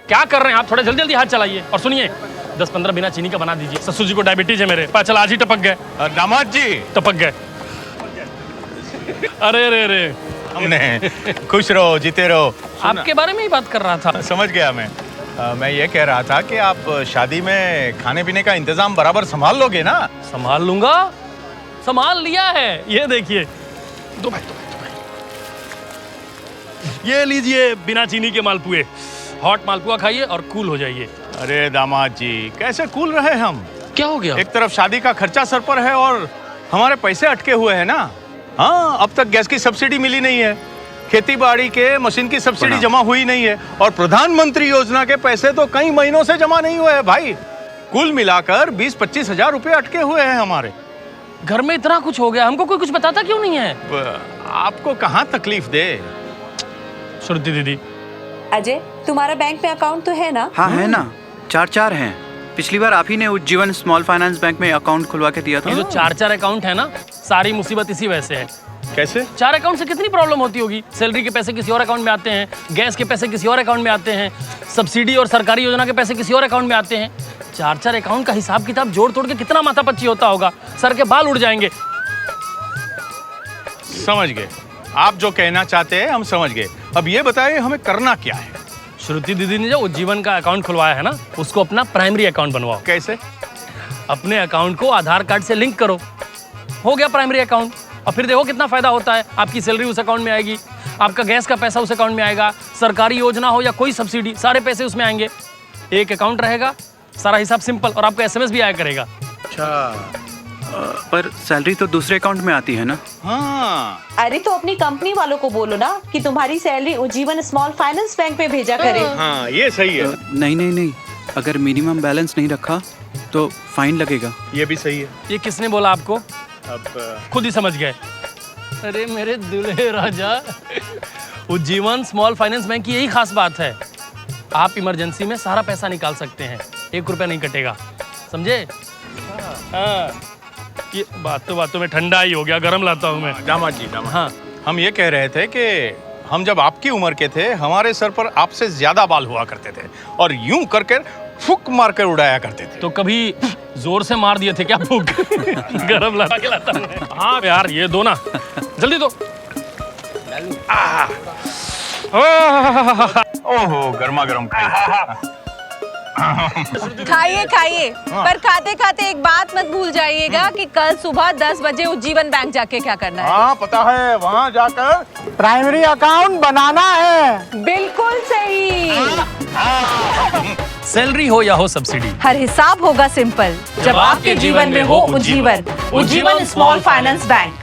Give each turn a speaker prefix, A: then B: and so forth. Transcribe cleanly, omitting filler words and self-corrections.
A: क्या कर रहे हैं आप? थोड़ा जल्दी जल्दी हाथ चलाइए। और सुनिए 10-15 बिना चीनी का बना दीजिए। ससुर जी को डायबिटीज है मेरे। चल आज ही टपक गए।
B: दामाद जी
A: टपक गए। अरे अरे अरे
B: हमने खुश रहो जीते रहो।
A: आपके बारे में ही बात कर रहा था।
B: समझ गया मैं ये कह रहा था कि आप शादी में खाने पीने का इंतजाम बराबर संभाल लोगे ना?
A: संभाल लूंगा, संभाल लिया है। ये देखिए दो भाई। ये लीजिए बिना चीनी के मालपुए। हॉट मालपुआ खाइए और कूल हो जाइए।
B: अरे दामाद जी कैसे कूल रहे हम?
A: क्या हो गया?
B: एक तरफ शादी का खर्चा सर पर है और हमारे पैसे अटके हुए हैं ना। हाँ, अब तक गैस की सब्सिडी मिली नहीं है, खेती बाड़ी के मशीन की सब्सिडी जमा हुई नहीं है और प्रधानमंत्री योजना के पैसे तो कई महीनों से जमा नहीं हुए हैं भाई। कुल मिलाकर 20-25 हजार रुपए अटके हुए हैं हमारे।
A: घर में इतना कुछ हो गया, हमको कोई कुछ बताता क्यों नहीं है?
B: आपको कहाँ तकलीफ दे।
A: श्रुति दीदी,
C: अजय तुम्हारा बैंक में अकाउंट तो है ना?
D: हाँ है ना, 4 हैं। पिछली बार आप ही ने उज्जीवन स्मॉल फाइनेंस बैंक में अकाउंट खुलवा के दिया था।
A: ये जो 4 अकाउंट है ना, सारी मुसीबत इसी वजह से है।
B: कैसे?
A: 4 अकाउंट से कितनी प्रॉब्लम होती होगी। सैलरी के पैसे किसी और अकाउंट में आते हैं, गैस के पैसे किसी और अकाउंट में आते हैं, सब्सिडी और सरकारी योजना के पैसे किसी और अकाउंट में आते हैं। 4 अकाउंट का हिसाब किताब जोड़ तोड़ के कितना माथापच्ची होता होगा। सर के बाल उड़ जाएंगे।
B: समझ गए, आप जो कहना चाहते हैं हम समझ गए। अब ये बताइए हमें करना क्या है?
A: श्रुति दीदी ने जो उज्जीवन का अकाउंट खुलवाया है ना, उसको अपना प्राइमरी अकाउंट बनवाओ।
B: कैसे?
A: अपने अकाउंट को आधार कार्ड से लिंक करो, हो गया प्राइमरी अकाउंट। और फिर देखो कितना फायदा होता है। आपकी सैलरी उस अकाउंट में आएगी, आपका गैस का पैसा उस अकाउंट में आएगा, सरकारी योजना हो या कोई सब्सिडी, सारे पैसे उसमें आएंगे। एक अकाउंट रहेगा, सारा हिसाब सिंपल, और आपको SMS भी आया करेगा।
B: अच्छा,
D: पर सैलरी तो दूसरे अकाउंट में आती है ना?
B: हाँ।
C: अरे तो अपनी कंपनी वालों को बोलो ना कि तुम्हारी salary Ujjivan small finance bank में भेजा करे।
B: हाँ ये सही है।
D: नहीं, अगर मिनिमम बैलेंस नहीं रखा तो फाइन लगेगा।
B: ये भी सही है।
A: ये किसने बोला आपको?
B: अब
A: खुद ही समझ गए। अरे मेरे दुल्हे राजा, उज्जीवन स्मॉल फाइनेंस बैंक की यही खास बात है, आप इमरजेंसी में सारा पैसा निकाल सकते हैं, 1 रुपया नहीं कटेगा। समझे? हाँ, ये बातों में ठंडा ही हो गया, गरम लाता हूँ मैं।
B: दामाद जी,
A: हाँ,
B: हम ये कह रहे थे कि हम जब आपकी उम्र के थे हमारे सर पर आपसे ज्यादा बाल हुआ करते थे और यूं करके फुक मार कर उड़ाया करते थे।
A: तो कभी जोर से मार दिए थे क्या फूक? गरम ला के लाता हूँ। हाँ यार, ये दो ना, जल्दी दो।
B: ओहो, गर्मा गर्म
E: खाइए पर खाते खाते एक बात मत भूल जाइएगा कि कल सुबह 10 बजे उज्जीवन बैंक जाके क्या करना है।
B: हाँ पता है, वहाँ जाकर
F: प्राइमरी अकाउंट बनाना है।
E: बिल्कुल सही।
A: सैलरी हो या हो सब्सिडी,
E: हर हिसाब होगा सिंपल जब आपके जीवन में हो उज्जीवन स्मॉल फाइनेंस बैंक।